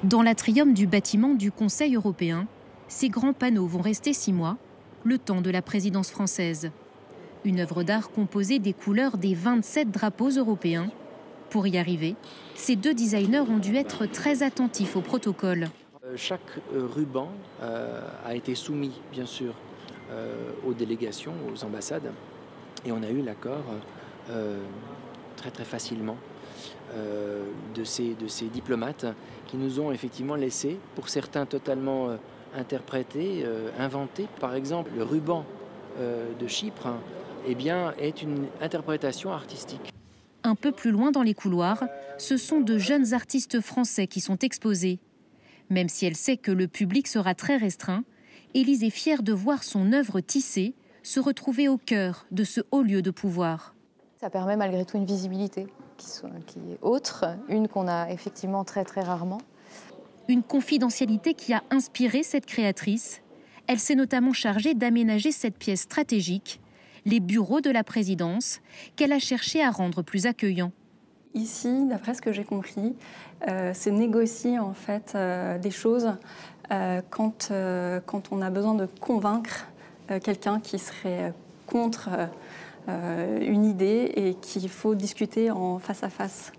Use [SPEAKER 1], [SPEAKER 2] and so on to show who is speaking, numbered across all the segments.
[SPEAKER 1] Dans l'atrium du bâtiment du Conseil européen, ces grands panneaux vont rester 6 mois, le temps de la présidence française. Une œuvre d'art composée des couleurs des 27 drapeaux européens. Pour y arriver, ces deux designers ont dû être très attentifs au protocole.
[SPEAKER 2] Chaque ruban a été soumis, bien sûr, aux délégations, aux ambassades, et on a eu l'accord très facilement de ces diplomates qui nous ont effectivement laissé, pour certains totalement interprétés, inventés. Par exemple, le ruban de Chypre eh bien, est une interprétation artistique.
[SPEAKER 1] Un peu plus loin dans les couloirs, ce sont de jeunes artistes français qui sont exposés. Même si elle sait que le public sera très restreint, Élise est fière de voir son œuvre tissée se retrouver au cœur de ce haut lieu de pouvoir.
[SPEAKER 3] Ça permet malgré tout une visibilité qui est autre, une qu'on a effectivement très rarement.
[SPEAKER 1] Une confidentialité qui a inspiré cette créatrice. Elle s'est notamment chargée d'aménager cette pièce stratégique, les bureaux de la présidence, qu'elle a cherché à rendre plus accueillants.
[SPEAKER 4] Ici, d'après ce que j'ai compris, c'est négocier en fait des choses quand on a besoin de convaincre quelqu'un qui serait contre une idée et qu'il faut discuter en face à face.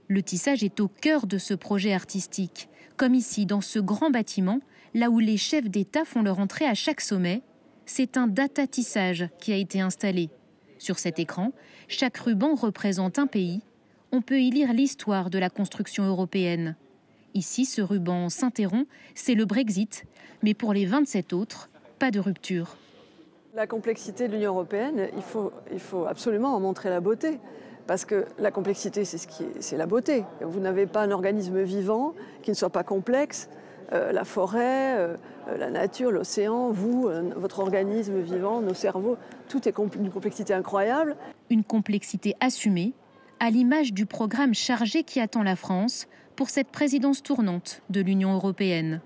[SPEAKER 1] Le tissage est au cœur de ce projet artistique, comme ici dans ce grand bâtiment, là où les chefs d'État font leur entrée à chaque sommet. C'est un data-tissage qui a été installé. Sur cet écran, chaque ruban représente un pays. On peut y lire l'histoire de la construction européenne. Ici, ce ruban s'interrompt, c'est le Brexit, mais pour les 27 autres, pas de rupture.
[SPEAKER 5] La complexité de l'Union européenne, il faut absolument en montrer la beauté. Parce que la complexité, c'est la beauté. Vous n'avez pas un organisme vivant qui ne soit pas complexe. La forêt, la nature, l'océan, vous, votre organisme vivant, nos cerveaux, tout est d'une complexité incroyable.
[SPEAKER 1] Une complexité assumée, à l'image du programme chargé qui attend la France pour cette présidence tournante de l'Union européenne.